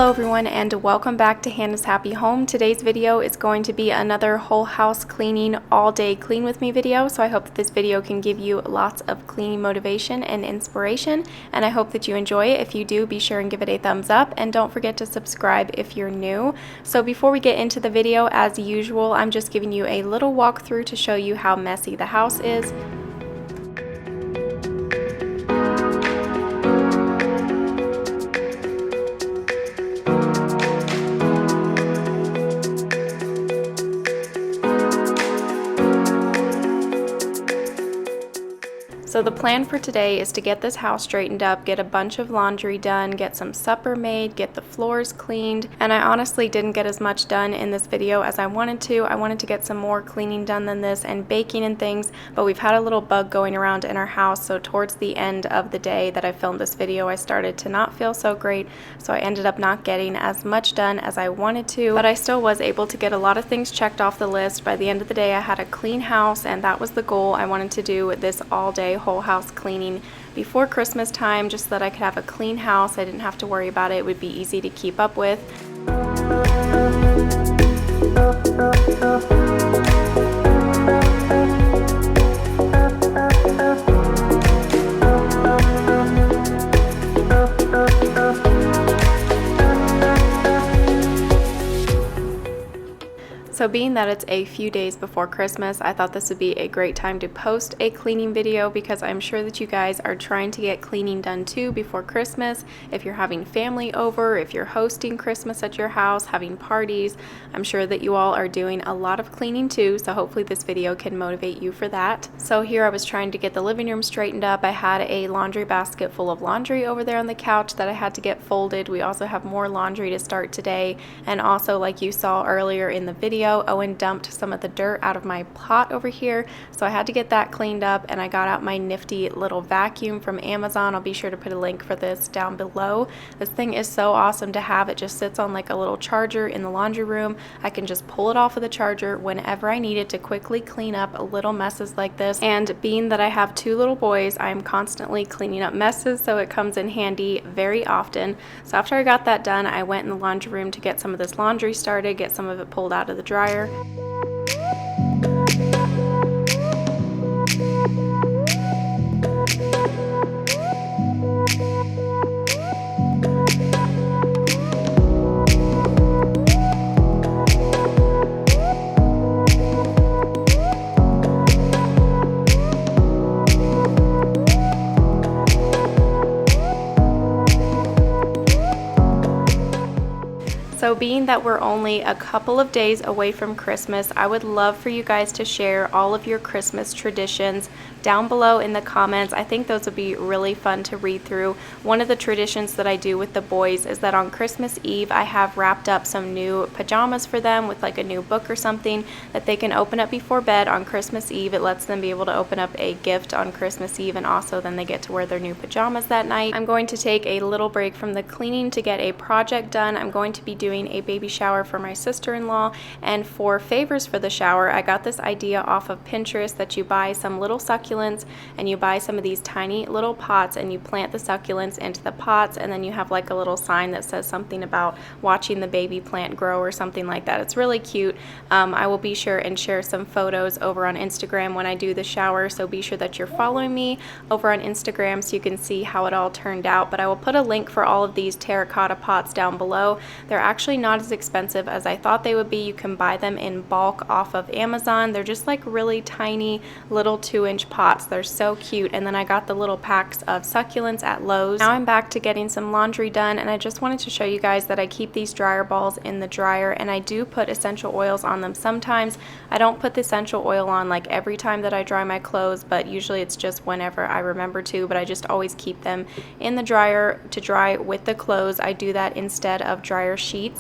Hello everyone and welcome back to Hannah's Happy Home. Today's video is going to be another whole house cleaning all day clean with me video, so I hope that this video can give you lots of cleaning motivation and inspiration, and I hope that you enjoy it. If you do, be sure and give it a thumbs up and don't forget to subscribe if you're new. So before we get into the video, as usual, I'm just giving you a little walkthrough to show you how messy the house is. So the plan for today is to get this house straightened up, get a bunch of laundry done, get some supper made, get the floors cleaned, and I honestly didn't get as much done in this video as I wanted to. I wanted to get some more cleaning done than this and baking and things, but we've had a little bug going around in our house, so towards the end of the day that I filmed this video, I started to not feel so great, so I ended up not getting as much done as I wanted to, but I still was able to get a lot of things checked off the list. By the end of the day, I had a clean house, and that was the goal. I wanted to do this all day whole house cleaning before Christmas time, just so that I could have a clean house. I didn't have to worry about it. It would be easy to keep up with. So being that it's a few days before Christmas, I thought this would be a great time to post a cleaning video, because I'm sure that you guys are trying to get cleaning done too before Christmas. If you're having family over, if you're hosting Christmas at your house, having parties, I'm sure that you all are doing a lot of cleaning too, so hopefully this video can motivate you for that. So here I was trying to get the living room straightened up. I had a laundry basket full of laundry over there on the couch that I had to get folded. We also have more laundry to start today, and also, like you saw earlier in the video, Owen dumped some of the dirt out of my pot over here, so I had to get that cleaned up, and I got out my nifty little vacuum from Amazon. I'll be sure to put a link for this down below. This thing is so awesome to have. It just sits on like a little charger in the laundry room. I can just pull it off of the charger whenever I need it to quickly clean up little messes like this, and being that I have two little boys, I'm constantly cleaning up messes, so it comes in handy very often. So after I got that done, I went in the laundry room to get some of this laundry started, get some of it pulled out of the dryer. So being that we're only a couple of days away from Christmas, I would love for you guys to share all of your Christmas traditions down below in the comments. I think those would be really fun to read through. One of the traditions that I do with the boys is that on Christmas Eve, I have wrapped up some new pajamas for them with like a new book or something that they can open up before bed on Christmas Eve. It lets them be able to open up a gift on Christmas Eve, and also then they get to wear their new pajamas that night. I'm going to take a little break from the cleaning to get a project done. I'm going to be doing a baby shower for my sister-in-law, and for favors for the shower, I got this idea off of Pinterest that you buy some little succulents and you buy some of these tiny little pots and you plant the succulents into the pots, and then you have like a little sign that says something about watching the baby plant grow or something like that. It's really cute. I will be sure and share some photos over on Instagram when I do the shower, so be sure that you're following me over on Instagram so you can see how it all turned out. But I will put a link for all of these terracotta pots down below. They're actually not as expensive as I thought they would be. You can buy them in bulk off of Amazon. They're just like really tiny little 2-inch pots. They're so cute. And then I got the little packs of succulents at Lowe's. Now I'm back to getting some laundry done, and I just wanted to show you guys that I keep these dryer balls in the dryer, and I do put essential oils on them sometimes. I don't put the essential oil on like every time that I dry my clothes, but usually it's just whenever I remember to, but I just always keep them in the dryer to dry with the clothes. I do that instead of dryer sheets.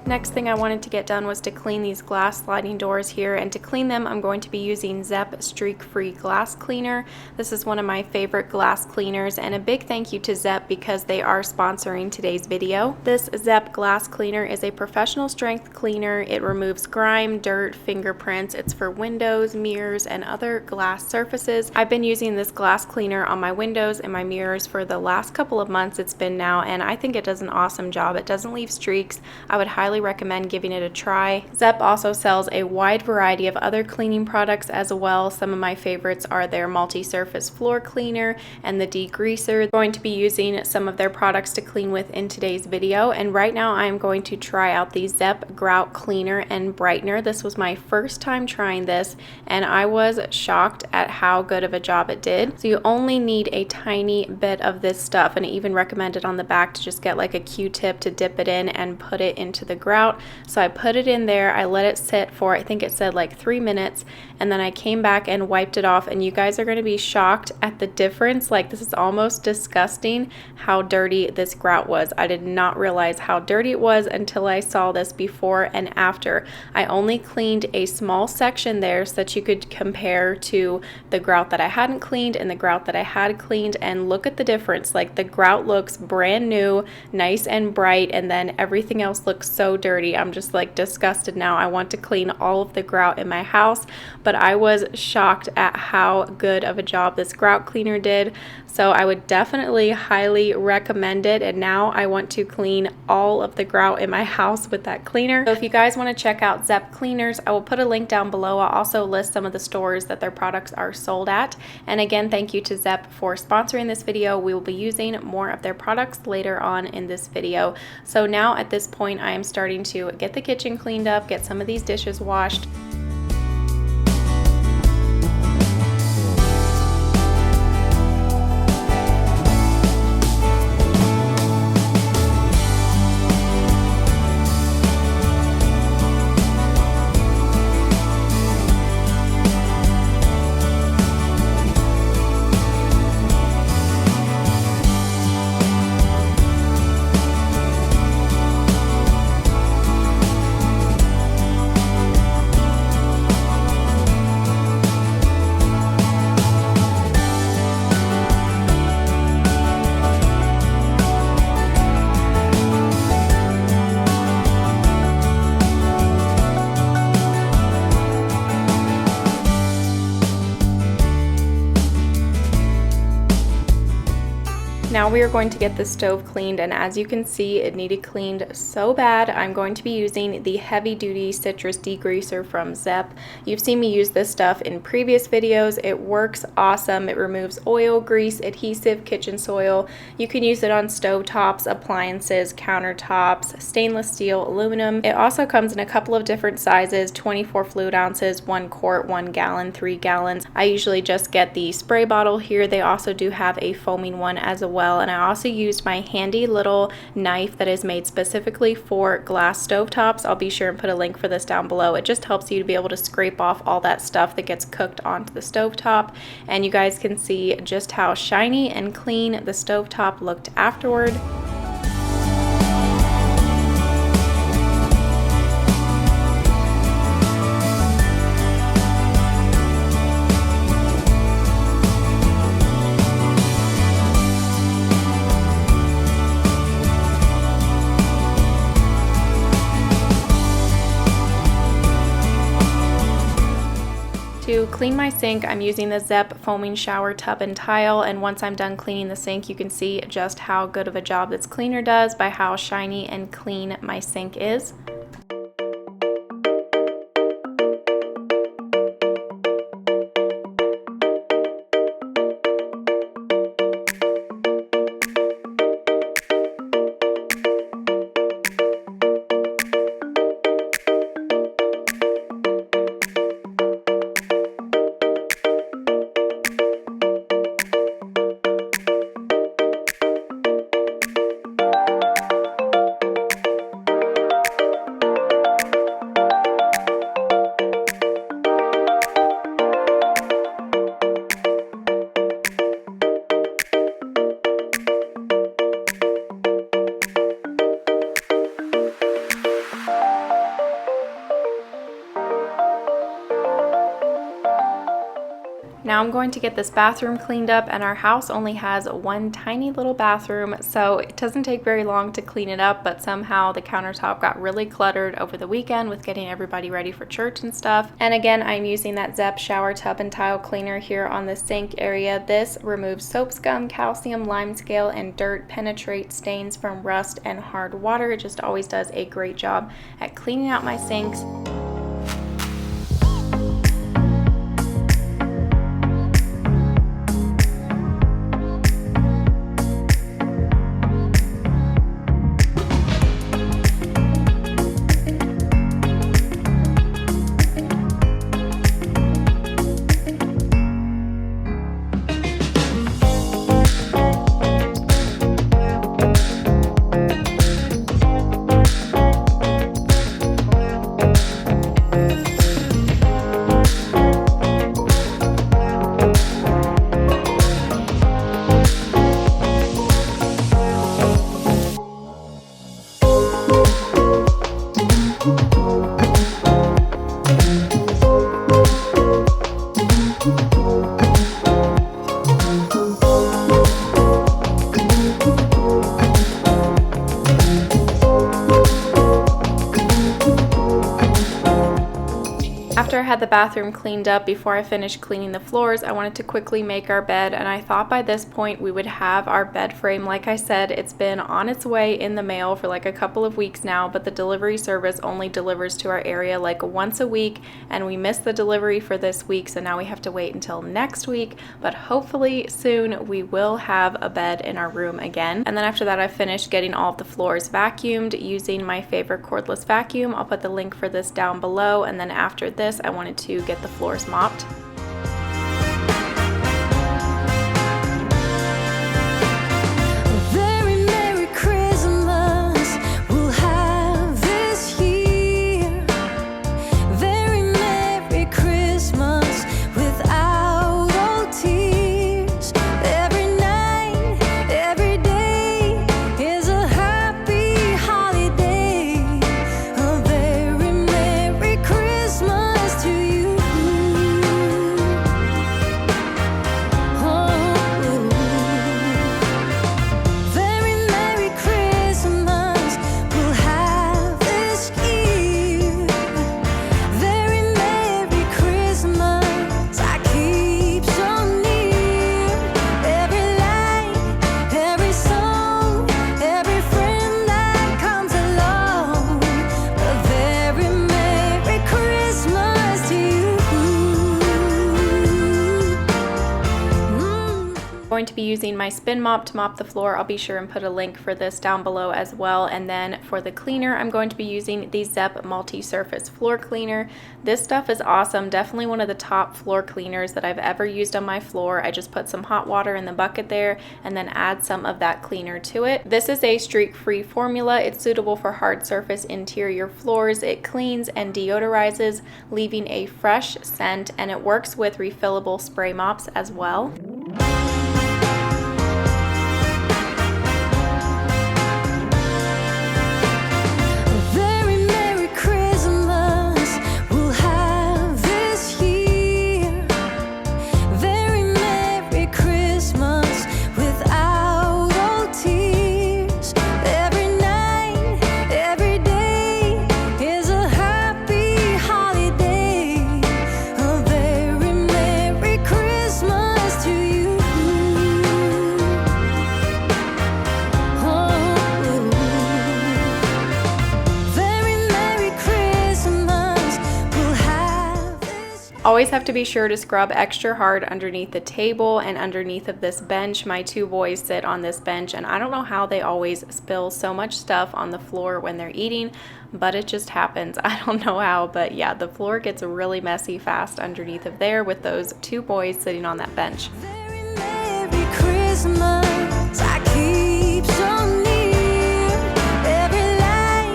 Next thing I wanted to get done was to clean these glass sliding doors here, and to clean them I'm going to be using Zep Streak-Free Glass Cleaner. This is one of my favorite glass cleaners, and a big thank you to Zep because they are sponsoring today's video. This Zep glass cleaner is a professional strength cleaner. It removes grime, dirt, fingerprints. It's for windows, mirrors, and other glass surfaces. I've been using this glass cleaner on my windows and my mirrors for the last couple of months it's been now, and I think it does an awesome job. It doesn't leave streaks. I would highly recommend giving it a try. Zep also sells a wide variety of other cleaning products as well. Some of my favorites are their multi-surface floor cleaner and the degreaser. I'm going to be using some of their products to clean with in today's video, and right now I'm going to try out the Zep Grout Cleaner and Brightener. This was my first time trying this, and I was shocked at how good of a job it did. So you only need a tiny bit of this stuff, and it even recommended on the back to just get like a Q-tip to dip it in and put it into the grout. So I put it in there, I let it sit for, I think it said like 3 minutes, and then I came back and wiped it off, and you guys are going to be shocked at the difference. Like, this is almost disgusting how dirty this grout was. I did not realize how dirty it was until I saw this before and after. I only cleaned a small section there so that you could compare to the grout that I hadn't cleaned and the grout that I had cleaned, and look at the difference. Like, the grout looks brand new, nice and bright, and then everything else looks so dirty. I'm just like disgusted now. I want to clean all of the grout in my house, but I was shocked at how good of a job this grout cleaner did. So I would definitely highly recommend it, and now I want to clean all of the grout in my house with that cleaner. So if you guys want to check out Zep cleaners, I will put a link down below. I'll also list some of the stores that their products are sold at. And again, thank you to Zep for sponsoring this video. We will be using more of their products later on in this video. So now at this point, I am starting to get the kitchen cleaned up, get some of these dishes washed. Now we are going to get the stove cleaned, and as you can see, it needed cleaned so bad. I'm going to be using the heavy duty citrus degreaser from Zep. You've seen me use this stuff in previous videos. It works awesome. It removes oil, grease, adhesive, kitchen soil. You can use it on stove tops, appliances, countertops, stainless steel, aluminum. It also comes in a couple of different sizes: 24 fluid ounces, 1 quart, 1 gallon, 3 gallons. I usually just get the spray bottle here. They also do have a foaming one as well. And I also used my handy little knife that is made specifically for glass stovetops. I'll be sure and put a link for this down below. It just helps you to be able to scrape off all that stuff that gets cooked onto the stovetop, and you guys can see just how shiny and clean the stovetop looked afterward. To clean my sink, I'm using the Zep foaming shower tub and tile, and once I'm done cleaning the sink, you can see just how good of a job this cleaner does by how shiny and clean my sink is. Now I'm going to get this bathroom cleaned up, and our house only has one tiny little bathroom, so it doesn't take very long to clean it up, but somehow the countertop got really cluttered over the weekend with getting everybody ready for church and stuff. And again, I'm using that Zep shower tub and tile cleaner here on the sink area. This removes soap scum, calcium, lime scale, and dirt, penetrates stains from rust and hard water. It just always does a great job at cleaning out my sinks. After I had the bathroom cleaned up, before I finished cleaning the floors, I wanted to quickly make our bed, and I thought by this point we would have our bed frame. Like I said, it's been on its way in the mail for like a couple of weeks now, but the delivery service only delivers to our area like once a week, and we missed the delivery for this week, so now we have to wait until next week, but hopefully soon we will have a bed in our room again. And then after that, I finished getting all of the floors vacuumed using my favorite cordless vacuum. I'll put the link for this down below, and then after this, I wanted to get the floors mopped. Going to be using my spin mop to mop the floor. I'll be sure and put a link for this down below as well. And then for the cleaner, I'm going to be using the Zep multi-surface floor cleaner. This stuff is awesome. Definitely one of the top floor cleaners that I've ever used on my floor. I just put some hot water in the bucket there and then add some of that cleaner to it. This is a streak-free formula. It's suitable for hard surface interior floors. It cleans and deodorizes, leaving a fresh scent, and it works with refillable spray mops as well. Always have to be sure to scrub extra hard underneath the table and underneath of this bench. My two boys sit on this bench, and I don't know how they always spill so much stuff on the floor when they're eating, but it just happens. I don't know how, but yeah, the floor gets really messy fast underneath of there with those two boys sitting on that bench. Merry Christmas, I keep so near. Every light,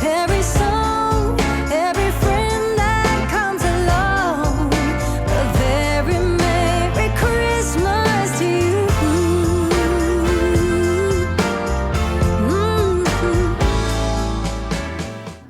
every song, every friend that comes along. A very Merry Christmas to you.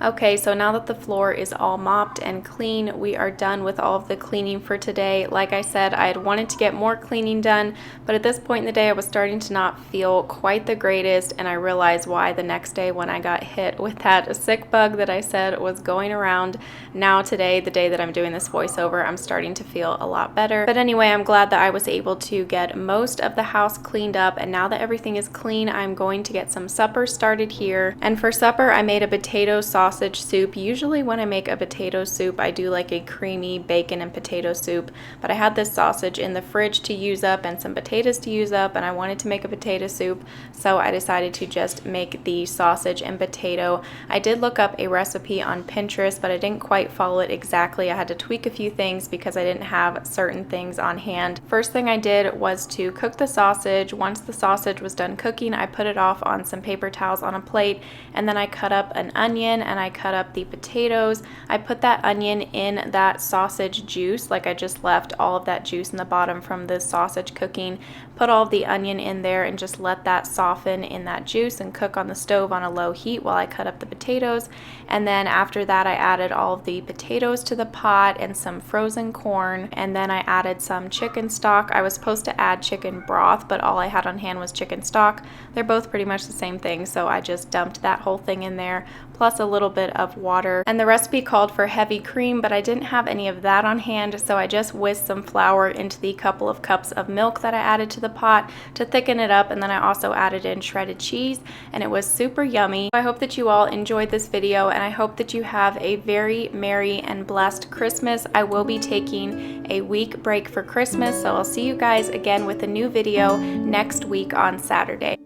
Okay, so now that the floor is all mopped and clean, we are done with all of the cleaning for today. Like I said, I had wanted to get more cleaning done, but at this point in the day, I was starting to not feel quite the greatest, and I realized why the next day when I got hit with that sick bug that I said was going around. Now today, the day that I'm doing this voiceover, I'm starting to feel a lot better. But anyway, I'm glad that I was able to get most of the house cleaned up, and now that everything is clean, I'm going to get some supper started here. And for supper, I made a potato sausage soup. Usually when I make a potato soup, I do like a creamy bacon and potato soup, but I had this sausage in the fridge to use up and some potatoes to use up, and I wanted to make a potato soup, so I decided to just make the sausage and potato. I did look up a recipe on Pinterest, but I didn't quite follow it exactly. I had to tweak a few things because I didn't have certain things on hand. First thing I did was to cook the sausage. Once the sausage was done cooking, I put it off on some paper towels on a plate, and then I cut up an onion and I cut up the potatoes. I put that onion in that sausage juice, like I just left all of that juice in the bottom from the sausage cooking. Put all of the onion in there and just let that soften in that juice and cook on the stove on a low heat while I cut up the potatoes. And then after that, I added all of the potatoes to the pot and some frozen corn, and then I added some chicken stock. I was supposed to add chicken broth, but all I had on hand was chicken stock. They're both pretty much the same thing, so I just dumped that whole thing in there, plus a little bit of water. And the recipe called for heavy cream, but I didn't have any of that on hand, so I just whisked some flour into the couple of cups of milk that I added to the pot to thicken it up, and then I also added in shredded cheese, and it was super yummy. I hope that you all enjoyed this video, and I hope that you have a very merry and blessed Christmas. I will be taking a week break for Christmas, so I'll see you guys again with a new video next week on Saturday.